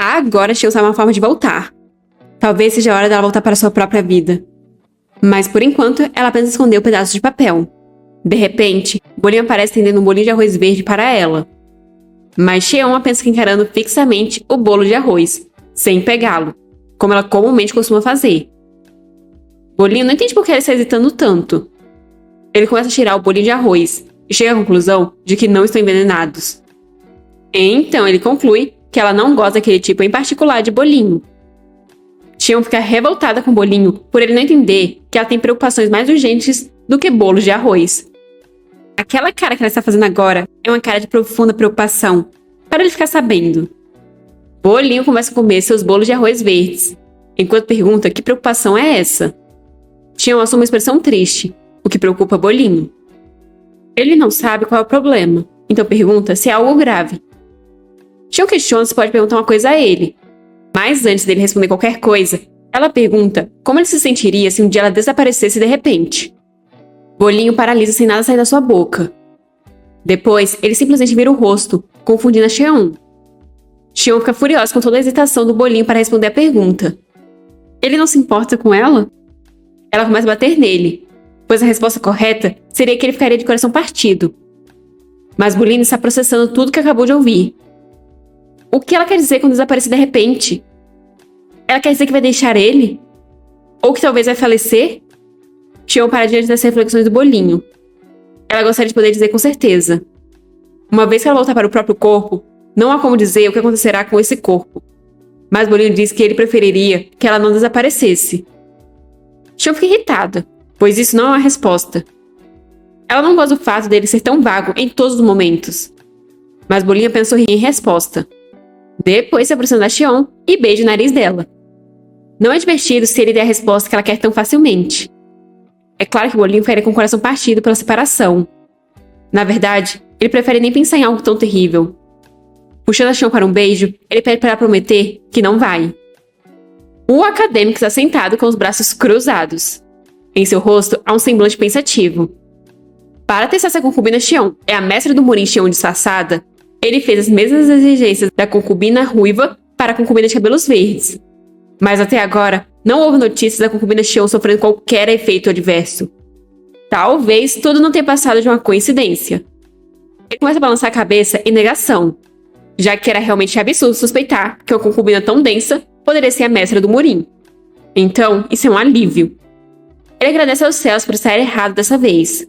agora Xion sabe uma forma de voltar. Talvez seja a hora dela voltar para sua própria vida. Mas por enquanto, ela apenas escondeu um pedaço de papel. De repente, Bolinho aparece estendendo um bolinho de arroz verde para ela. Mas Xion apenas fica encarando fixamente o bolo de arroz, sem pegá-lo, como ela comumente costuma fazer. Bolinho não entende por que ela está hesitando tanto. Ele começa a tirar o bolinho de arroz e chega à conclusão de que não estão envenenados. Então ele conclui que ela não gosta daquele tipo em particular de bolinho. Xion fica revoltada com o Bolinho por ele não entender que ela tem preocupações mais urgentes do que bolos de arroz. Aquela cara que ela está fazendo agora é uma cara de profunda preocupação, para ele ficar sabendo. Bolinho começa a comer seus bolos de arroz verdes, enquanto pergunta que preocupação é essa. Xion assume uma expressão triste, o que preocupa Bolinho. Ele não sabe qual é o problema, então pergunta se é algo grave. Xion questiona se pode perguntar uma coisa a ele, mas antes dele responder qualquer coisa, ela pergunta como ele se sentiria se um dia ela desaparecesse de repente. Bolinho paralisa sem nada sair da sua boca. Depois, ele simplesmente vira o rosto, confundindo a Xion. Xion fica furiosa com toda a hesitação do Bolinho para responder a pergunta. Ele não se importa com ela? Ela começa a bater nele, pois a resposta correta seria que ele ficaria de coração partido. Mas Bolinho está processando tudo que acabou de ouvir. O que ela quer dizer quando desaparecer de repente? Ela quer dizer que vai deixar ele? Ou que talvez vai falecer? Xion para diante das reflexões do Bolinho. Ela gostaria de poder dizer com certeza. Uma vez que ela voltar para o próprio corpo, não há como dizer o que acontecerá com esse corpo. Mas Bolinho diz que ele preferiria que ela não desaparecesse. Xion fica irritada, pois isso não é uma resposta. Ela não gosta do fato dele ser tão vago em todos os momentos. Mas Bolinho apenas sorri em resposta. Depois se aproxima da Xion e beija o nariz dela. Não é divertido se ele der a resposta que ela quer tão facilmente. É claro que Bolinho ficaria com o coração partido pela separação. Na verdade, ele prefere nem pensar em algo tão terrível. Puxando a Xion para um beijo, ele pede para ela prometer que não vai. O acadêmico está sentado com os braços cruzados. Em seu rosto há um semblante pensativo. Para testar se a concubina Xion é a mestra do Murim Xion disfarçada, ele fez as mesmas exigências da concubina ruiva para a concubina de cabelos verdes. Mas até agora, não houve notícias da concubina Xion sofrendo qualquer efeito adverso. Talvez tudo não tenha passado de uma coincidência. Ele começa a balançar a cabeça em negação, já que era realmente absurdo suspeitar que uma concubina tão densa poderia ser a mestra do Murim. Então, isso é um alívio. Ele agradece aos céus por estar errado dessa vez.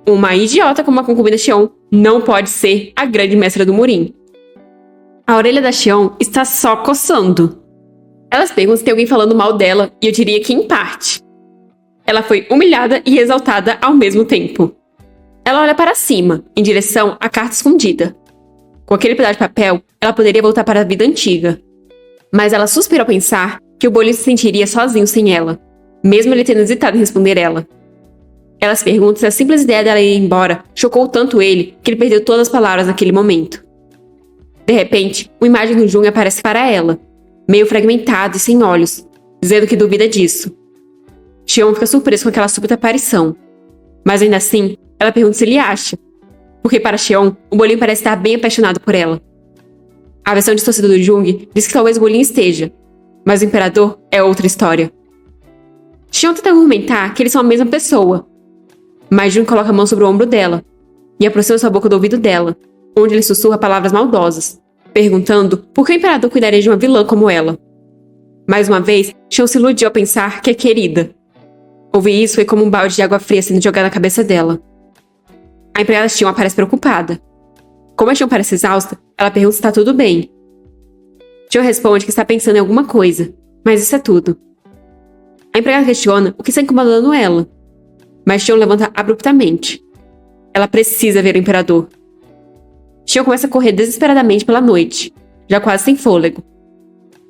Uma idiota como a concubina Xion não pode ser a grande mestra do Murim. A orelha da Xion está só coçando. Elas perguntam se tem alguém falando mal dela, e eu diria que em parte. Ela foi humilhada e exaltada ao mesmo tempo. Ela olha para cima, em direção à carta escondida. Com aquele pedaço de papel, ela poderia voltar para a vida antiga. Mas ela suspira ao pensar que o Bolinho se sentiria sozinho sem ela, mesmo ele tendo hesitado em responder ela. Ela se pergunta se a simples ideia dela ir embora chocou tanto ele que ele perdeu todas as palavras naquele momento. De repente, uma imagem do Jung aparece para ela, meio fragmentado e sem olhos, dizendo que duvida disso. Xion fica surpreso com aquela súbita aparição. Mas ainda assim, ela pergunta se ele acha, porque para Xion, o Bolinho parece estar bem apaixonado por ela. A versão distorcida do Jung diz que talvez o Bolinho esteja, mas o Imperador é outra história. Xion tenta argumentar que eles são a mesma pessoa, mas Jung coloca a mão sobre o ombro dela e aproxima sua boca do ouvido dela, onde ele sussurra palavras maldosas, perguntando por que o Imperador cuidaria de uma vilã como ela. Mais uma vez, Xion se iludiu ao pensar que é querida. Ouvir isso foi como um balde de água fria sendo jogado na cabeça dela. A empregada Xion parece preocupada. Como a Xion parece exausta, ela pergunta se está tudo bem. Xion responde que está pensando em alguma coisa, mas isso é tudo. A empregada questiona o que está incomodando ela, mas Xion levanta abruptamente. Ela precisa ver o Imperador. Xion começa a correr desesperadamente pela noite, já quase sem fôlego.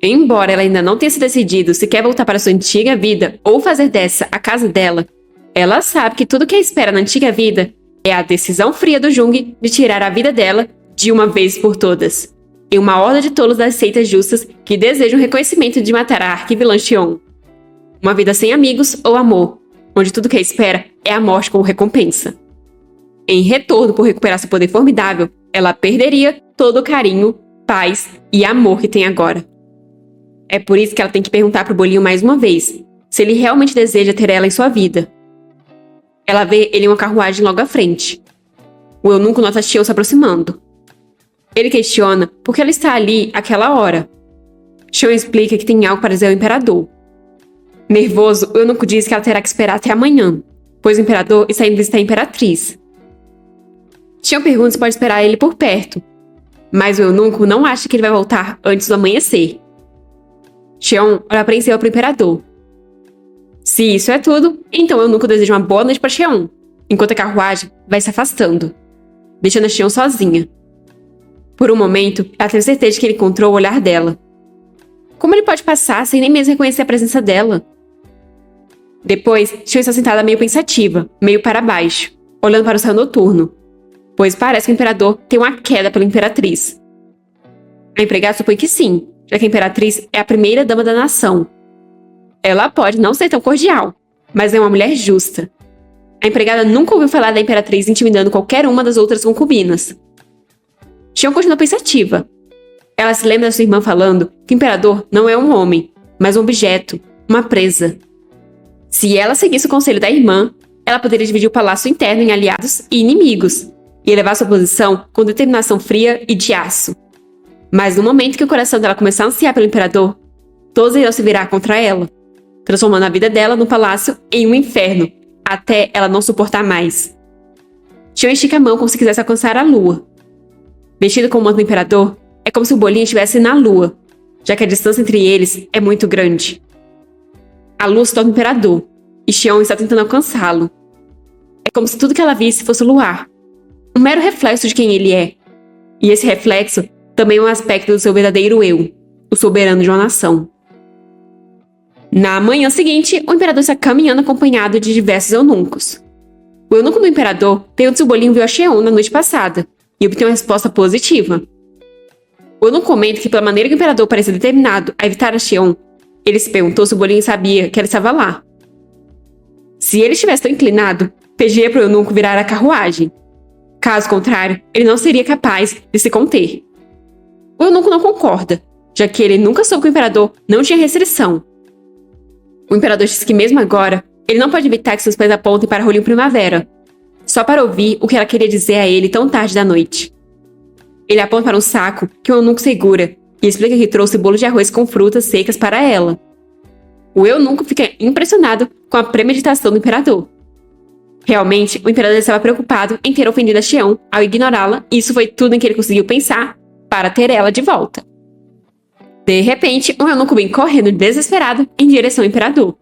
Embora ela ainda não tenha se decidido se quer voltar para sua antiga vida ou fazer dessa a casa dela, ela sabe que tudo que a espera na antiga vida é a decisão fria do Jung de tirar a vida dela de uma vez por todas, em uma horda de tolos das seitas justas que desejam o reconhecimento de matar a arquivilã Xion. Uma vida sem amigos ou amor, onde tudo que a espera é a morte como recompensa. Em retorno por recuperar seu poder formidável, ela perderia todo o carinho paz e amor que tem agora. É por isso que ela tem que perguntar pro bolinho mais uma vez se ele realmente deseja ter ela em sua vida. Ela vê ele em uma carruagem logo à frente. O eunuco nota Xion se aproximando. Ele questiona por que ela está ali àquela hora. Xion explica que tem algo para dizer ao imperador. Nervoso, o eunuco diz que ela terá que esperar até amanhã, pois o imperador está indo visitar a imperatriz. Xion pergunta se pode esperar ele por perto, mas o eunuco não acha que ele vai voltar antes do amanhecer. Xion olha apreensiva para o imperador. Se isso é tudo, então o eunuco deseja uma boa noite para Xion, enquanto a carruagem vai se afastando, deixando a Xion sozinha. Por um momento, ela teve certeza de que ele encontrou o olhar dela. Como ele pode passar sem nem mesmo reconhecer a presença dela? Depois, Xion está sentada meio pensativa, meio para baixo, olhando para o céu noturno, pois parece que o imperador tem uma queda pela imperatriz. A empregada supõe que sim, já que a imperatriz é a primeira dama da nação. Ela pode não ser tão cordial, mas é uma mulher justa. A empregada nunca ouviu falar da imperatriz intimidando qualquer uma das outras concubinas. Xion continua pensativa. Ela se lembra da sua irmã falando que o imperador não é um homem, mas um objeto, uma presa. Se ela seguisse o conselho da irmã, ela poderia dividir o palácio interno em aliados e inimigos, e elevar sua posição com determinação fria e de aço. Mas no momento que o coração dela começar a ansiar pelo imperador, todos irão se virar contra ela, transformando a vida dela no palácio em um inferno, até ela não suportar mais. Xion estica a mão como se quisesse alcançar a lua. Vestido com o manto do imperador, é como se o bolinho estivesse na lua, já que a distância entre eles é muito grande. A lua se torna o imperador, e Xion está tentando alcançá-lo. É como se tudo que ela visse fosse o luar, um mero reflexo de quem ele é. E esse reflexo também é um aspecto do seu verdadeiro eu, o soberano de uma nação. Na manhã seguinte, o imperador está caminhando acompanhado de diversos eunucos. O eunuco do imperador pergunta se o bolinho viu a Xion na noite passada, e obtém uma resposta positiva. O eunuco comenta que, pela maneira que o imperador parecia determinado a evitar a Xion, ele se perguntou se o bolinho sabia que ela estava lá. Se ele estivesse tão inclinado, pediria para o eunuco virar a carruagem. Caso contrário, ele não seria capaz de se conter. O eunuco não concorda, já que ele nunca soube que o imperador não tinha restrição. O imperador diz que mesmo agora, ele não pode evitar que seus pés apontem para Rolinho Primavera, só para ouvir o que ela queria dizer a ele tão tarde da noite. Ele aponta para um saco que o eunuco segura e explica que trouxe bolo de arroz com frutas secas para ela. O eunuco fica impressionado com a premeditação do imperador. Realmente, o imperador estava preocupado em ter ofendido a Xion ao ignorá-la, e isso foi tudo em que ele conseguiu pensar para ter ela de volta. De repente, um eunuco vem correndo desesperado em direção ao imperador.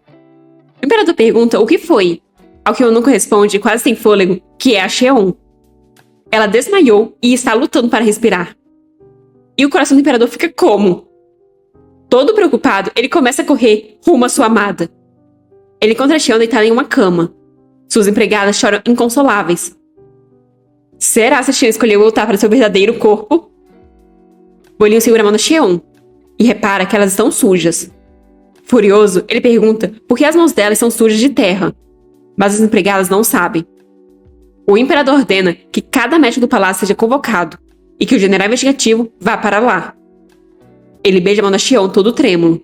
O imperador pergunta o que foi, ao que o eunuco responde, quase sem fôlego, que é a Xion. Ela desmaiou e está lutando para respirar. E o coração do imperador fica como? Todo preocupado, ele começa a correr rumo à sua amada. Ele encontra a Xion deitada em uma cama. Suas empregadas choram inconsoláveis. Será que a Xion escolheu voltar para seu verdadeiro corpo? Bolinho segura a mão da Xion e repara que elas estão sujas. Furioso, ele pergunta por que as mãos delas são sujas de terra, mas as empregadas não sabem. O imperador ordena que cada médico do palácio seja convocado e que o general investigativo vá para lá. Ele beija a mão da Xion todo trêmulo.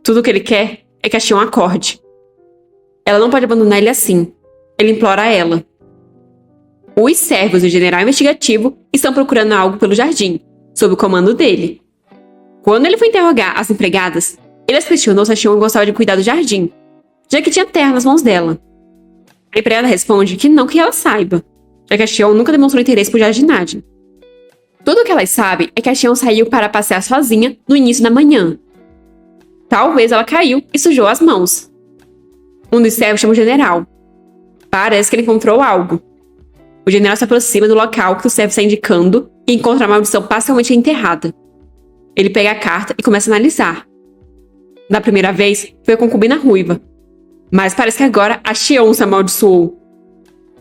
Tudo o que ele quer é que a Xion acorde. Ela não pode abandonar ele assim. Ele implora a ela. Os servos do general investigativo estão procurando algo pelo jardim, sob o comando dele. Quando ele foi interrogar as empregadas, ele as questionou se a Xion gostava de cuidar do jardim, já que tinha terra nas mãos dela. A empregada responde que não que ela saiba, já que a Xion nunca demonstrou interesse por jardinagem. Tudo o que elas sabem é que a Xion saiu para passear sozinha no início da manhã. Talvez ela caiu e sujou as mãos. Um dos servos chama o general. Parece que ele encontrou algo. O general se aproxima do local que o servo está indicando e encontra a maldição parcialmente enterrada. Ele pega a carta e começa a analisar. Da primeira vez, foi a concubina ruiva. Mas parece que agora a Xion se amaldiçoou.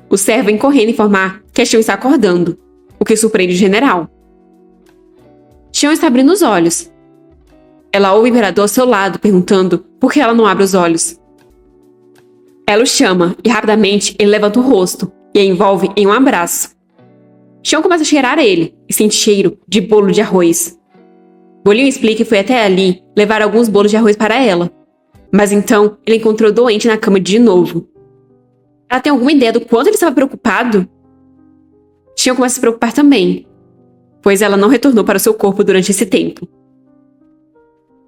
O servo vem correndo informar que a Xion está acordando, o que surpreende o general. Xion está abrindo os olhos. Ela ouve o imperador ao seu lado, perguntando por que ela não abre os olhos. Ela o chama e rapidamente ele levanta o rosto e a envolve em um abraço. Xion começa a cheirar ele e sente cheiro de bolo de arroz. Bolinho explica que foi até ali levar alguns bolos de arroz para ela. Mas então, ele encontrou doente na cama de novo. Ela tem alguma ideia do quanto ele estava preocupado? Xion começa a se preocupar também, pois ela não retornou para o seu corpo durante esse tempo.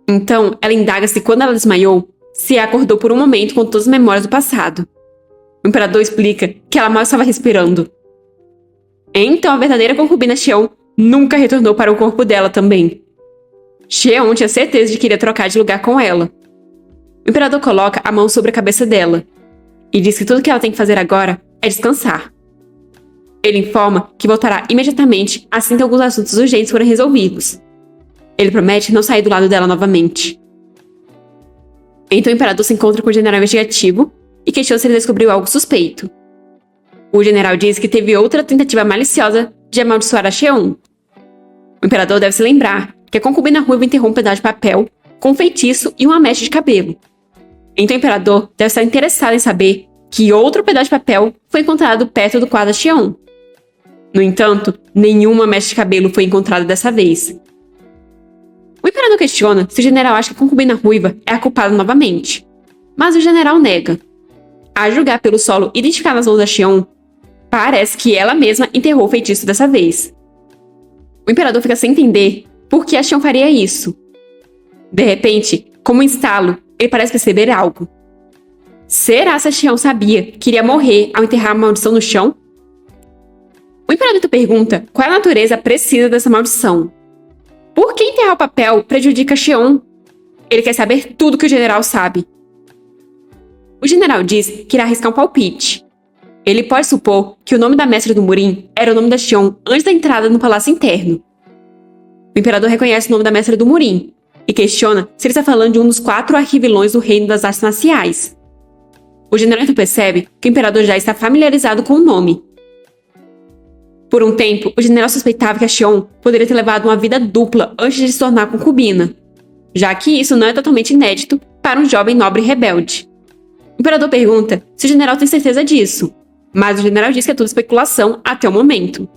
Então, ela indaga se quando ela desmaiou, se acordou por um momento com todas as memórias do passado. O imperador explica que ela mal estava respirando. Então, a verdadeira concubina Xion nunca retornou para o corpo dela também. Xion tinha certeza de que iria trocar de lugar com ela. O imperador coloca a mão sobre a cabeça dela e diz que tudo que ela tem que fazer agora é descansar. Ele informa que voltará imediatamente assim que alguns assuntos urgentes forem resolvidos. Ele promete não sair do lado dela novamente. Então o imperador se encontra com o general investigativo e questiona se ele descobriu algo suspeito. O general diz que teve outra tentativa maliciosa de amaldiçoar a Xion. O imperador deve se lembrar que a concubina ruiva enterrou um pedaço de papel com um feitiço e uma mecha de cabelo. Então o imperador deve estar interessado em saber que outro pedaço de papel foi encontrado perto do quarto da Xion. No entanto, nenhuma mecha de cabelo foi encontrada dessa vez. O imperador questiona se o general acha que a concubina ruiva é a culpada novamente. Mas o general nega. A julgar pelo solo identificado nas mãos da Xion, parece que ela mesma enterrou o feitiço dessa vez. O imperador fica sem entender por que a Xion faria isso. De repente, como um estalo, ele parece perceber algo. Será que a Xion sabia que iria morrer ao enterrar a maldição no chão? O imperador então pergunta qual é a natureza precisa dessa maldição. Por que enterrar o papel prejudica Xion? Ele quer saber tudo que o general sabe. O general diz que irá arriscar um palpite. Ele pode supor que o nome da mestra do Murim era o nome da Xion antes da entrada no palácio interno. O imperador reconhece o nome da mestra do Murim e questiona se ele está falando de um dos 4 arquivilões do reino das artes marciais. O general então percebe que o imperador já está familiarizado com o nome. Por um tempo, o general suspeitava que a Xion poderia ter levado uma vida dupla antes de se tornar concubina, já que isso não é totalmente inédito para um jovem nobre rebelde. O imperador pergunta se o general tem certeza disso, mas o general diz que é tudo especulação até o momento.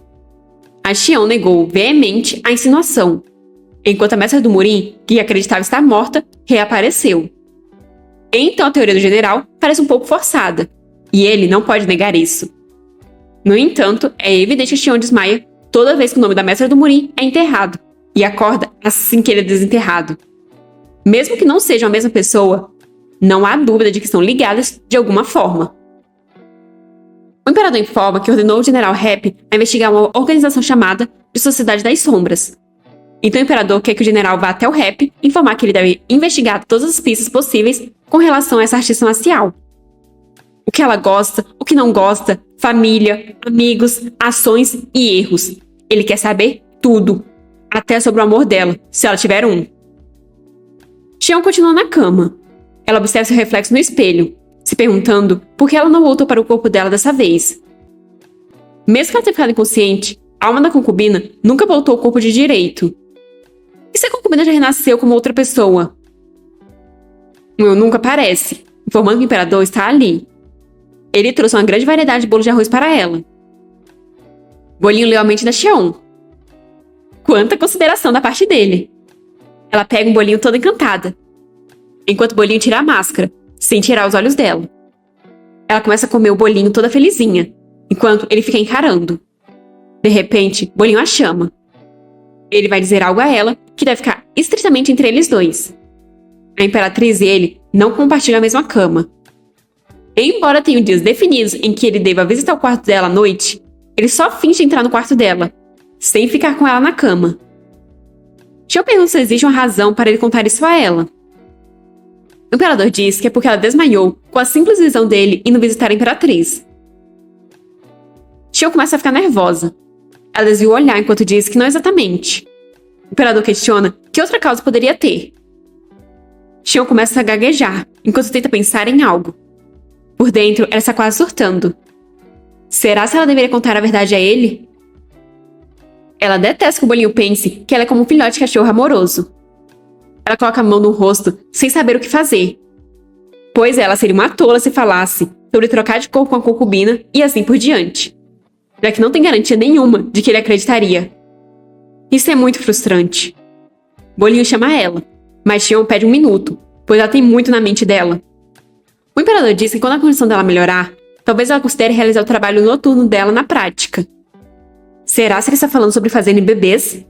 A Xion negou veemente a insinuação, enquanto a mestra do Murim, que acreditava estar morta, reapareceu. Então a teoria do general parece um pouco forçada, e ele não pode negar isso. No entanto, é evidente que Xion desmaia toda vez que o nome da mestra do Murim é enterrado, e acorda assim que ele é desenterrado. Mesmo que não sejam a mesma pessoa, não há dúvida de que estão ligadas de alguma forma. O imperador informa que ordenou o general Hepp a investigar uma organização chamada de Sociedade das Sombras. Então o imperador quer que o general vá até o Hepp e informar que ele deve investigar todas as pistas possíveis com relação a essa artista marcial. O que ela gosta, o que não gosta, família, amigos, ações e erros. Ele quer saber tudo, até sobre o amor dela, se ela tiver um. Xion continua na cama. Ela observa seu reflexo no espelho, se perguntando por que ela não voltou para o corpo dela dessa vez. Mesmo que ela tenha ficado inconsciente, a alma da concubina nunca voltou ao corpo de direito. E se a concubina já renasceu como outra pessoa? Um eunuco aparece, informando que o imperador está ali. Ele trouxe uma grande variedade de bolos de arroz para ela. Bolinho leu a mente da Xion. Quanta consideração da parte dele! Ela pega um bolinho toda encantada, enquanto o bolinho tira a máscara, sem tirar os olhos dela. Ela começa a comer o bolinho toda felizinha, enquanto ele fica encarando. De repente, bolinho a chama. Ele vai dizer algo a ela que deve ficar estritamente entre eles dois. A imperatriz e ele não compartilham a mesma cama. Embora tenham dias definidos em que ele deva visitar o quarto dela à noite, ele só finge entrar no quarto dela, sem ficar com ela na cama. Xion pergunta se existe uma razão para ele contar isso a ela. O imperador diz que é porque ela desmaiou com a simples visão dele indo visitar a imperatriz. Xion começa a ficar nervosa. Ela desvia o olhar enquanto diz que não exatamente. O imperador questiona que outra causa poderia ter. Xion começa a gaguejar enquanto tenta pensar em algo. Por dentro, ela está quase surtando. Será que ela deveria contar a verdade a ele? Ela detesta que o bolinho pense que ela é como um filhote de cachorro amoroso. Ela coloca a mão no rosto sem saber o que fazer, pois ela seria uma tola se falasse sobre trocar de corpo com a concubina e assim por diante, já que não tem garantia nenhuma de que ele acreditaria. Isso é muito frustrante. Bolinho chama ela, mas Xion pede 1 minuto, pois ela tem muito na mente dela. O imperador diz que quando a condição dela melhorar, talvez ela considere realizar o trabalho noturno dela na prática. Será que ele está falando sobre fazerem bebês?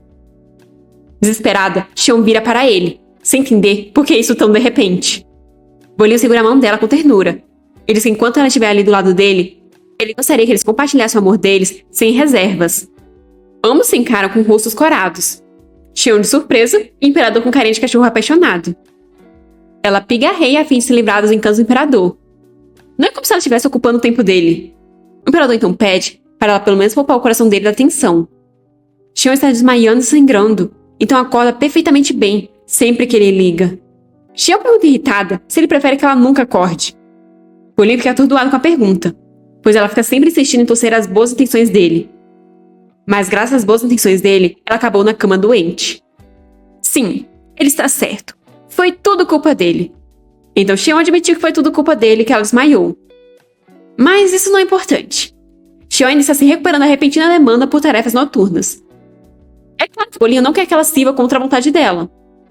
Desesperada, Xion vira para ele, sem entender por que isso tão de repente. Bolinho segura a mão dela com ternura. E diz que enquanto ela estiver ali do lado dele, ele gostaria que eles compartilhassem o amor deles sem reservas. Ambos se encaram com rostos corados. Xion de surpresa e o imperador com carinha de cachorro apaixonado. Ela pigarreia a fim de se livrar dos encantos do imperador. Não é como se ela estivesse ocupando o tempo dele. O imperador então pede para ela pelo menos poupar o coração dele da tensão. Xion está desmaiando e sangrando, então acorda perfeitamente bem sempre que ele liga. Xion pergunta irritada se ele prefere que ela nunca acorde. Bolinho fica atordoado com a pergunta, pois ela fica sempre insistindo em torcer as boas intenções dele. Mas graças às boas intenções dele, ela acabou na cama doente. Sim, ele está certo. Foi tudo culpa dele. Então Xion admitiu que foi tudo culpa dele que ela desmaiou. Mas isso não é importante. Xion ainda está se recuperando da repentina demanda por tarefas noturnas. É claro que Bolinho não quer que ela sirva contra a vontade dela.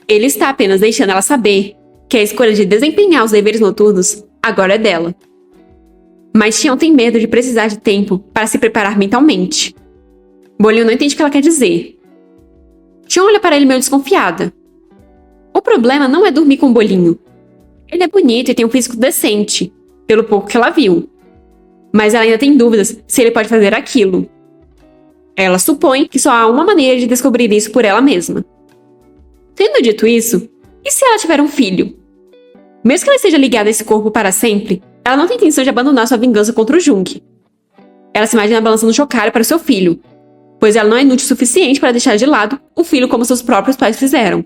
Ele está apenas deixando ela saber que a escolha de desempenhar os deveres noturnos agora é dela. Mas Xion tem medo de precisar de tempo para se preparar mentalmente. Bolinho não entende o que ela quer dizer. Xion olha para ele meio desconfiada. O problema não é dormir com o Bolinho. Ele é bonito e tem um físico decente, pelo pouco que ela viu. Mas ela ainda tem dúvidas se ele pode fazer aquilo. Ela supõe que só há uma maneira de descobrir isso por ela mesma. Tendo dito isso, e se ela tiver um filho? Mesmo que ela esteja ligada a esse corpo para sempre, ela não tem intenção de abandonar sua vingança contra o Jung. Ela se imagina balançando um chocalho para o seu filho, pois ela não é inútil o suficiente para deixar de lado o filho como seus próprios pais fizeram.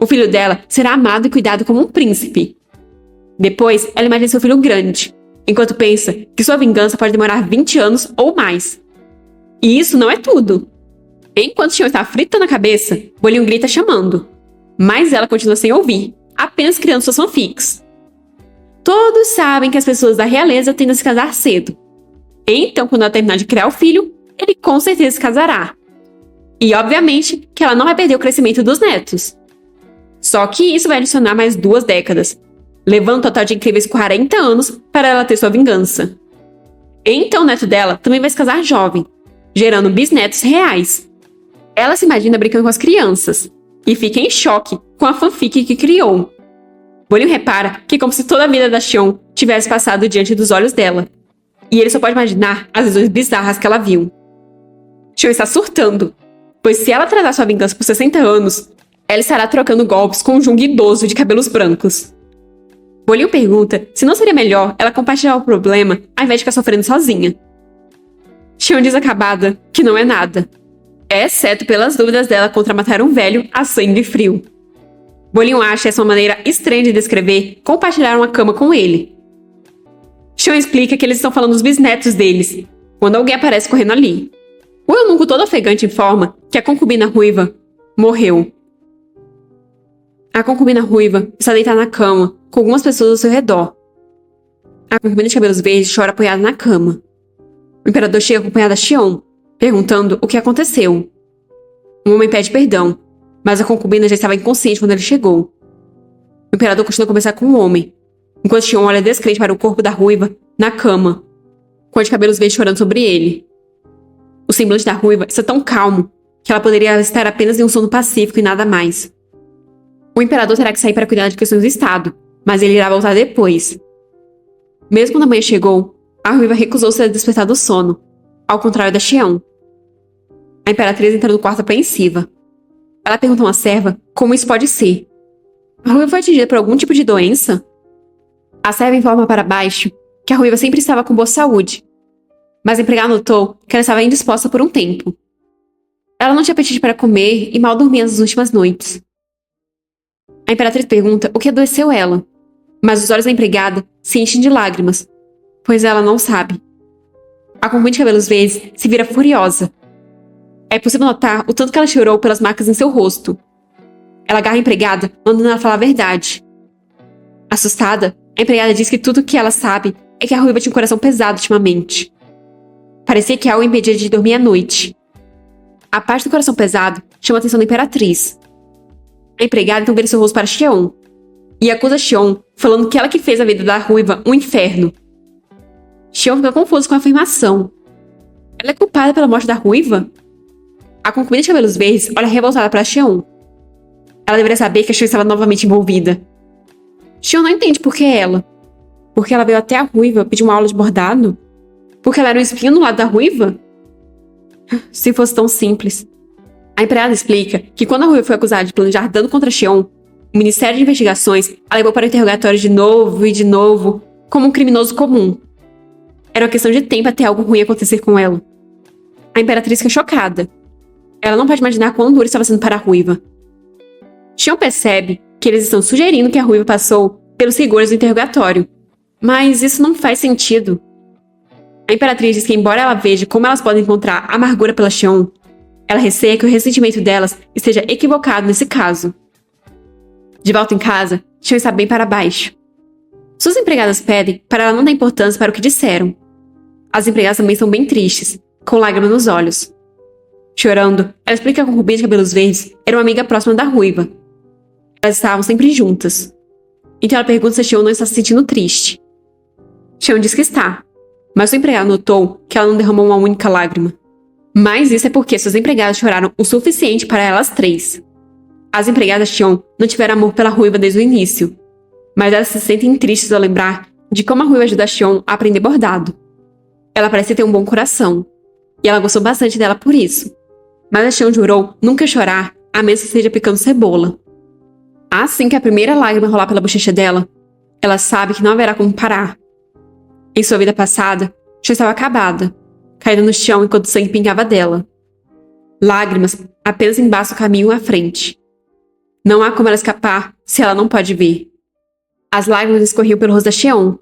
O filho dela será amado e cuidado como um príncipe. Depois, ela imagina seu filho grande, enquanto pensa que sua vingança pode demorar 20 anos ou mais. E isso não é tudo. Enquanto Xion está fritando a cabeça, Bolinho grita chamando. Mas ela continua sem ouvir, apenas criando suas fanfics. Todos sabem que as pessoas da realeza tendem a se casar cedo. Então, quando ela terminar de criar o filho, ele com certeza se casará. E, obviamente, que ela não vai perder o crescimento dos netos. Só que isso vai adicionar mais 2 décadas, levando um total de incríveis 40 anos para ela ter sua vingança. Então o neto dela também vai se casar jovem, gerando bisnetos reais. Ela se imagina brincando com as crianças, e fica em choque com a fanfic que criou. Bolinho repara que é como se toda a vida da Xion tivesse passado diante dos olhos dela, e ele só pode imaginar as visões bizarras que ela viu. Xion está surtando, pois se ela atrasar sua vingança por 60 anos, ela estará trocando golpes com um Jung idoso de cabelos brancos. Bolinho pergunta se não seria melhor ela compartilhar o problema ao invés de ficar sofrendo sozinha. Xion diz acabada que não é nada, exceto pelas dúvidas dela contra matar um velho a sangue frio. Bolinho acha essa uma maneira estranha de descrever compartilhar uma cama com ele. Xion explica que eles estão falando dos bisnetos deles, quando alguém aparece correndo ali. O eunuco todo ofegante informa que a concubina ruiva morreu. A concubina ruiva está deitada na cama, com algumas pessoas ao seu redor. A concubina de cabelos verdes chora apoiada na cama. O imperador chega acompanhado da Xion, perguntando o que aconteceu. Um homem pede perdão, mas a concubina já estava inconsciente quando ele chegou. O imperador continua a conversar com o homem, enquanto Xion olha descrente para o corpo da ruiva na cama, com a de cabelos verdes chorando sobre ele. O semblante da ruiva está tão calmo que ela poderia estar apenas em um sono pacífico e nada mais. O imperador terá que sair para cuidar de questões do estado, mas ele irá voltar depois. Mesmo quando a manhã chegou, a ruiva recusou-se a despertar do sono, ao contrário da Xion. A imperatriz entra no quarto apreensiva. Ela pergunta a uma serva como isso pode ser. A ruiva foi atingida por algum tipo de doença? A serva informa para baixo que a ruiva sempre estava com boa saúde, mas a empregada notou que ela estava indisposta por um tempo. Ela não tinha apetite para comer e mal dormia nas últimas noites. A imperatriz pergunta o que adoeceu ela, mas os olhos da empregada se enchem de lágrimas, pois ela não sabe. A concubina de cabelos verdes se vira furiosa. É possível notar o tanto que ela chorou pelas marcas em seu rosto. Ela agarra a empregada, mandando ela falar a verdade. Assustada, a empregada diz que tudo o que ela sabe é que a ruiva tinha um coração pesado ultimamente. Parecia que algo a impedia de dormir à noite. A parte do coração pesado chama a atenção da imperatriz. A empregada então vira seu rosto para Xion e acusa Xion, falando que ela que fez a vida da ruiva um inferno. Xion fica confuso com a afirmação. Ela é culpada pela morte da ruiva? A concubina de cabelos verdes olha revoltada para Xion. Ela deveria saber que a Xion estava novamente envolvida. Xion não entende por que ela. Porque ela veio até a ruiva pedir uma aula de bordado? Porque ela era um espinho no lado da ruiva? Se fosse tão simples. A empregada explica que quando a ruiva foi acusada de planejar dano contra Xion, o Ministério de Investigações a levou para o interrogatório de novo e de novo, como um criminoso comum. Era uma questão de tempo até algo ruim acontecer com ela. A imperatriz fica chocada. Ela não pode imaginar quão duro estava sendo para a ruiva. Xion percebe que eles estão sugerindo que a ruiva passou pelos rigores do interrogatório. Mas isso não faz sentido. A imperatriz diz que, embora ela veja como elas podem encontrar amargura pela Xion, ela receia que o ressentimento delas esteja equivocado nesse caso. De volta em casa, Xion está bem para baixo. Suas empregadas pedem para ela não dar importância para o que disseram. As empregadas também estão bem tristes, com lágrimas nos olhos. Chorando, ela explica que a concubina de cabelos verdes era uma amiga próxima da ruiva. Elas estavam sempre juntas. Então ela pergunta se Xion não está se sentindo triste. Xion diz que está, mas sua empregada notou que ela não derramou uma única lágrima. Mas isso é porque suas empregadas choraram o suficiente para elas três. As empregadas Xion não tiveram amor pela ruiva desde o início, mas elas se sentem tristes ao lembrar de como a ruiva ajuda a Xion a aprender bordado. Ela parece ter um bom coração, e ela gostou bastante dela por isso. Mas a Xion jurou nunca chorar, a menos que esteja picando cebola. Assim que a primeira lágrima rolar pela bochecha dela, ela sabe que não haverá como parar. Em sua vida passada, Xion estava acabada, caída no chão enquanto o sangue pingava dela. Lágrimas apenas embaçam o caminho à frente. Não há como ela escapar se ela não pode ver. As lágrimas escorriam pelo rosto da Xion,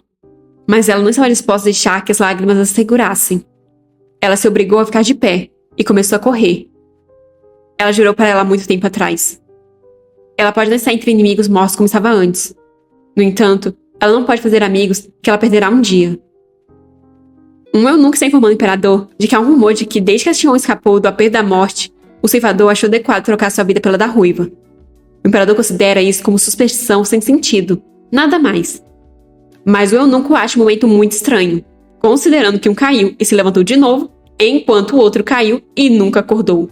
mas ela não estava disposta a deixar que as lágrimas a segurassem. Ela se obrigou a ficar de pé e começou a correr. Ela jurou para ela há muito tempo atrás. Ela pode não estar entre inimigos mortos como estava antes. No entanto, ela não pode fazer amigos que ela perderá um dia. Um eunuco está informando o imperador de que há um rumor de que, desde que a Xion escapou do aperto da morte, o ceifador achou adequado trocar sua vida pela da ruiva. O imperador considera isso como superstição sem sentido, nada mais. Mas o eunuco acha o momento muito estranho, considerando que um caiu e se levantou de novo, enquanto o outro caiu e nunca acordou.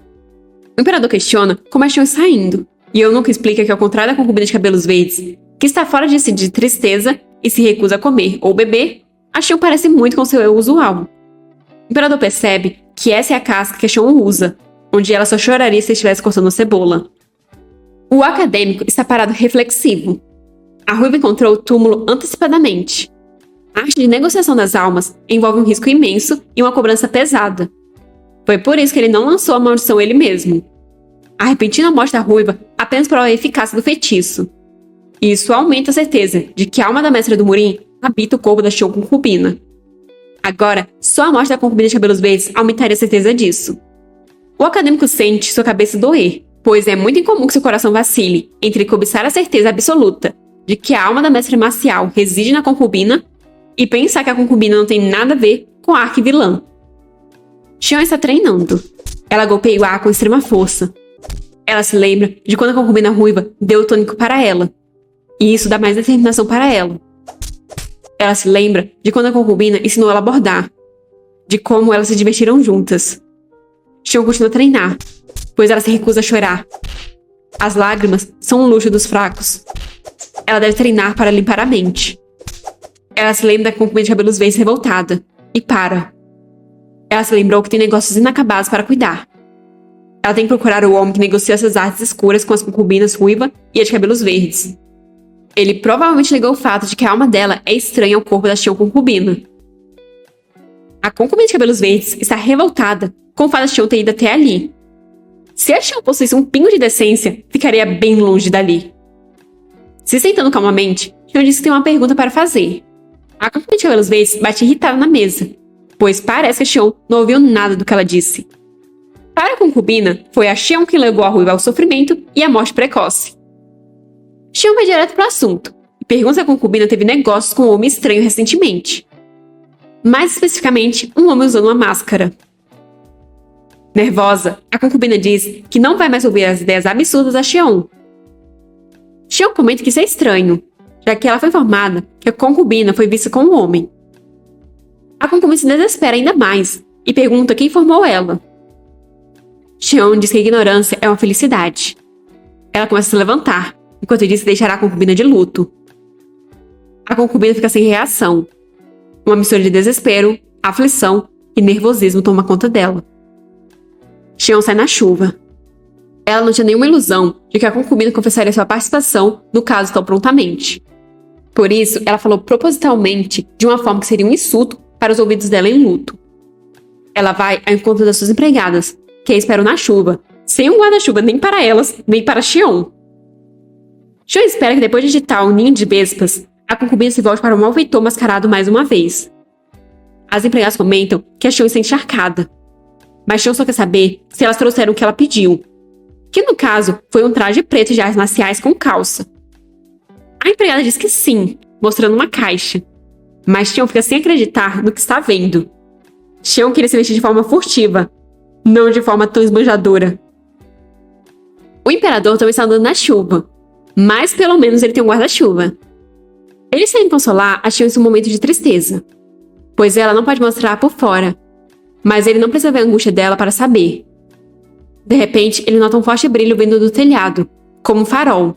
O imperador questiona como a Xion está indo, e o eunuco explica que, ao contrário da concubina de cabelos verdes, que está fora de si de tristeza e se recusa a comer ou beber, a Xion parece muito com seu eu usual. O imperador percebe que essa é a casca que a Xion usa, onde ela só choraria se estivesse cortando a cebola. O acadêmico está parado reflexivo. A ruiva encontrou o túmulo antecipadamente. A arte de negociação das almas envolve um risco imenso e uma cobrança pesada. Foi por isso que ele não lançou a maldição ele mesmo. A repentina morte da ruiva apenas prova a eficácia do feitiço. E isso aumenta a certeza de que a alma da mestra do Murim habita o corpo da Xion concubina. Agora, só a morte da concubina de cabelos verdes aumentaria a certeza disso. O acadêmico sente sua cabeça doer, pois é muito incomum que seu coração vacile entre cobiçar a certeza absoluta de que a alma da mestra marcial reside na concubina e pensar que a concubina não tem nada a ver com a arquivilã. Xion está treinando. Ela golpeia o ar com extrema força. Ela se lembra de quando a concubina ruiva deu o tônico para ela, e isso dá mais determinação para ela. Ela se lembra de quando a concubina ensinou ela a bordar, de como elas se divertiram juntas. Xion continua a treinar, pois ela se recusa a chorar. As lágrimas são um luxo dos fracos. Ela deve treinar para limpar a mente. Ela se lembra da concubina de cabelos verdes revoltada, e para. Ela se lembrou que tem negócios inacabados para cuidar. Ela tem que procurar o homem que negociou essas artes escuras com as concubinas ruiva e a de cabelos verdes. Ele provavelmente negou o fato de que a alma dela é estranha ao corpo da Xion concubina. A concubina de cabelos verdes está revoltada com o fato da Xion ter ido até ali. Se a Xion possuísse um pingo de decência, ficaria bem longe dali. Se sentando calmamente, Xion disse que tem uma pergunta para fazer. A concubina de cabelos verdes bate irritada na mesa, pois parece que a Xion não ouviu nada do que ela disse. Para a concubina, foi a Xion que levou a ruiva ao sofrimento e à morte precoce. Xion vai direto para o assunto e pergunta se a concubina teve negócios com um homem estranho recentemente. Mais especificamente, um homem usando uma máscara. Nervosa, a concubina diz que não vai mais ouvir as ideias absurdas da Xion. Xion comenta que isso é estranho, já que ela foi informada que a concubina foi vista com um homem. A concubina se desespera ainda mais e pergunta quem informou ela. Xion diz que a ignorância é uma felicidade. Ela começa a se levantar, enquanto diz que deixará a concubina de luto. A concubina fica sem reação. Uma mistura de desespero, aflição e nervosismo toma conta dela. Xion sai na chuva. Ela não tinha nenhuma ilusão de que a concubina confessaria sua participação no caso tão prontamente. Por isso, ela falou propositalmente de uma forma que seria um insulto para os ouvidos dela em luto. Ela vai ao encontro das suas empregadas, que a esperam na chuva, sem um guarda-chuva nem para elas, nem para Xion. Xion espera que depois de agitar um ninho de vespas, a concubina se volte para o malfeitor mascarado mais uma vez. As empregadas comentam que a Xion está encharcada, mas Xion só quer saber se elas trouxeram o que ela pediu, que no caso foi um traje preto de artes marciais com calça. A empregada diz que sim, mostrando uma caixa, mas Xion fica sem acreditar no que está vendo. Xion queria se vestir de forma furtiva, não de forma tão esbanjadora. O imperador também está andando na chuva, mas pelo menos ele tem um guarda-chuva. Ele sai em consolar a Xion em um momento de tristeza, pois ela não pode mostrar por fora, mas ele não precisa ver a angústia dela para saber. De repente, ele nota um forte brilho vindo do telhado, como um farol.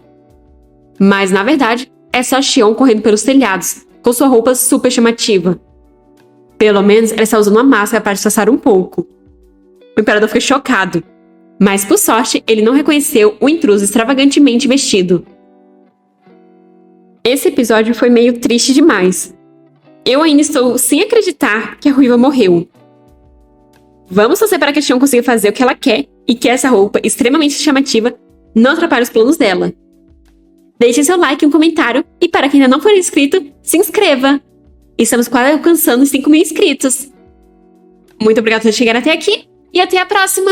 Mas, na verdade, é só Xion correndo pelos telhados, com sua roupa super chamativa. Pelo menos, ela está usando uma máscara para disfarçar um pouco. O imperador fica chocado, mas, por sorte, ele não reconheceu o intruso extravagantemente vestido. Esse episódio foi meio triste demais. Eu ainda estou sem acreditar que a Ruiva morreu. Vamos torcer para que a Xion consiga fazer o que ela quer e que essa roupa extremamente chamativa não atrapalhe os planos dela. Deixe seu like e um comentário e para quem ainda não for inscrito, se inscreva! Estamos quase alcançando os 5.000 inscritos. Muito obrigada por chegar até aqui e até a próxima!